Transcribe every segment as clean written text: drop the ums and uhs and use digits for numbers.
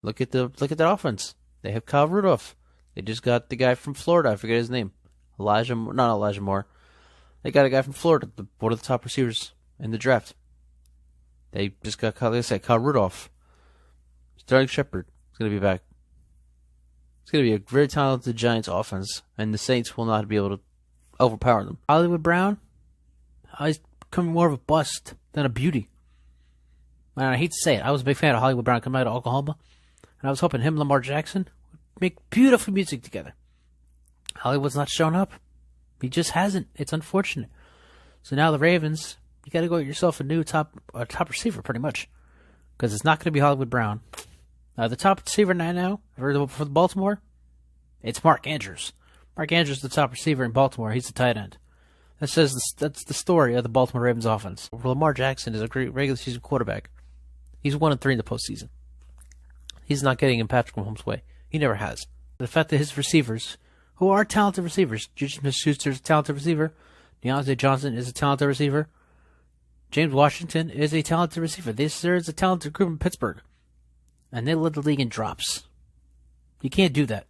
Look at that offense. They have Kyle Rudolph. They just got the guy from Florida. I forget his name. Not Elijah Moore. They got a guy from Florida, one of the top receivers in the draft. They just got, like I said, Kyle Rudolph. Sterling Shepard is going to be back. It's going to be a very talented Giants offense, and the Saints will not be able to overpower them. Hollywood Brown, he's becoming more of a bust than a beauty. Man, I hate to say it. I was a big fan of Hollywood Brown coming out of Oklahoma, and I was hoping him and Lamar Jackson would make beautiful music together. Hollywood's not showing up. He just hasn't. It's unfortunate. So now the Ravens, you got to go get yourself a new top receiver, pretty much, because it's not going to be Hollywood Brown. The top receiver now for the Baltimore, it's Mark Andrews. Mark Andrews is the top receiver in Baltimore. He's the tight end. That's the story of the Baltimore Ravens offense. Lamar Jackson is a great regular season quarterback. He's 1-3 in the postseason. He's not getting in Patrick Mahomes' way. He never has. The fact that his receivers, who are talented receivers, Juju Smith-Schuster is a talented receiver, Deontay Johnson is a talented receiver, James Washington is a talented receiver. There is a talented group in Pittsburgh. And they led the league in drops. You can't do that.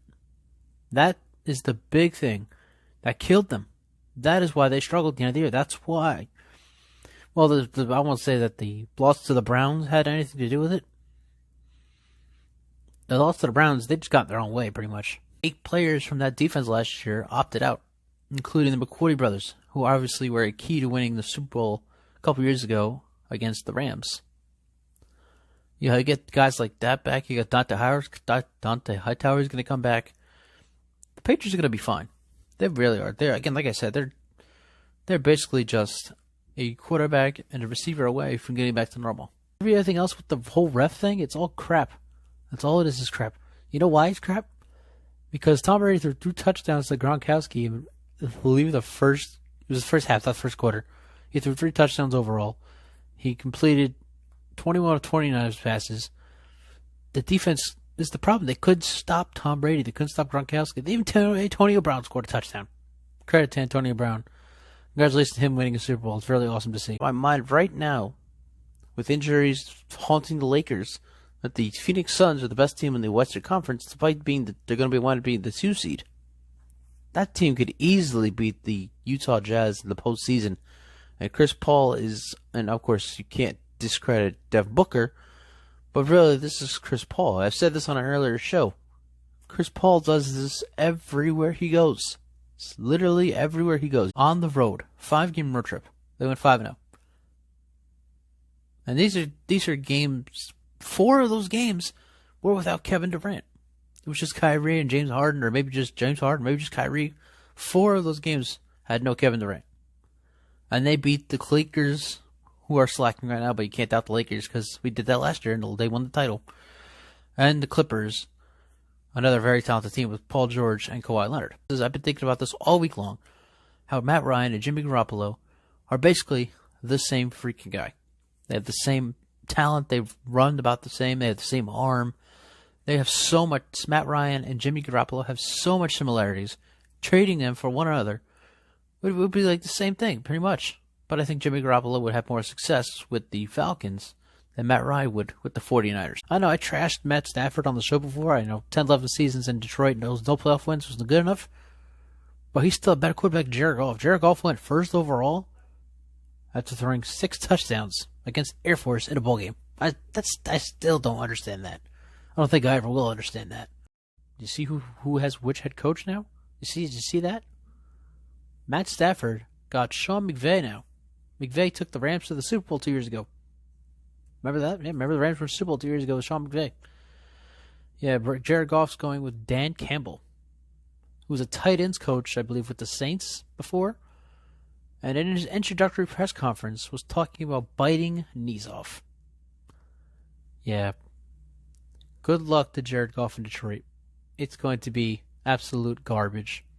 That is the big thing that killed them. That is why they struggled at the end of the year. That's why. Well, I won't say that the loss to the Browns had anything to do with it. The loss to the Browns, they just got their own way, pretty much. 8 players from that defense last year opted out, including the McCourty brothers, who obviously were a key to winning the Super Bowl a couple years ago against the Rams. You get guys like that back. You got Dante Hightower is going to come back. The Patriots are going to be fine. They really are. They're, again, like I said, they're basically just a quarterback and a receiver away from getting back to normal. Everything else with the whole ref thing, it's all crap. That's all it is crap. You know why it's crap? Because Tom Brady threw 2 touchdowns to Gronkowski. I believe it was the first half, not first quarter. He threw 3 touchdowns overall. He completed 21 of 29 of his passes. The defense is the problem. They couldn't stop Tom Brady. They couldn't stop Gronkowski. Even Antonio Brown scored a touchdown. Credit to Antonio Brown. Congratulations to him winning a Super Bowl. It's really awesome to see. My mind right now, with injuries haunting the Lakers, that the Phoenix Suns are the best team in the Western Conference, despite being they're going to be wanting to be the 2 seed. That team could easily beat the Utah Jazz in the postseason. And Chris Paul is, and of course you can't discredit Devin Booker, but really this is Chris Paul. I've said this on an earlier show. Chris Paul does this everywhere he goes. It's literally everywhere he goes. On the road, 5-game road trip. They went 5-0. And these are games. 4 of those games were without Kevin Durant. It was just Kyrie and James Harden, or maybe just James Harden, maybe just Kyrie. 4 of those games had no Kevin Durant. And they beat the Lakers, who are slacking right now, but you can't doubt the Lakers because we did that last year and they won the title. And the Clippers, another very talented team with Paul George and Kawhi Leonard. I've been thinking about this all week long, how Matt Ryan and Jimmy Garoppolo are basically the same freaking guy. They have the same talent. They've run about the same. They have the same arm. They have so much. Matt Ryan and Jimmy Garoppolo have so much similarities. Trading them for one another would be like the same thing, pretty much. But I think Jimmy Garoppolo would have more success with the Falcons than Matt Ryan would with the 49ers. I know I trashed Matt Stafford on the show before. I know 10, 11 seasons in Detroit and those no playoff wins wasn't good enough. But he's still a better quarterback than Jared Goff. Jared Goff went first overall after throwing 6 touchdowns against Air Force in a bowl game. I still don't understand that. I don't think I ever will understand that. You see who has which head coach now? Did you see that? Matt Stafford got Sean McVay now. McVay took the Rams to the Super Bowl 2 years ago. Remember that? Yeah, remember the Rams were Super Bowl 2 years ago with Sean McVay. Yeah, Jared Goff's going with Dan Campbell, who was a tight ends coach, I believe, with the Saints before. And in his introductory press conference was talking about biting knees off. Yeah. Good luck to Jared Goff in Detroit. It's going to be absolute garbage.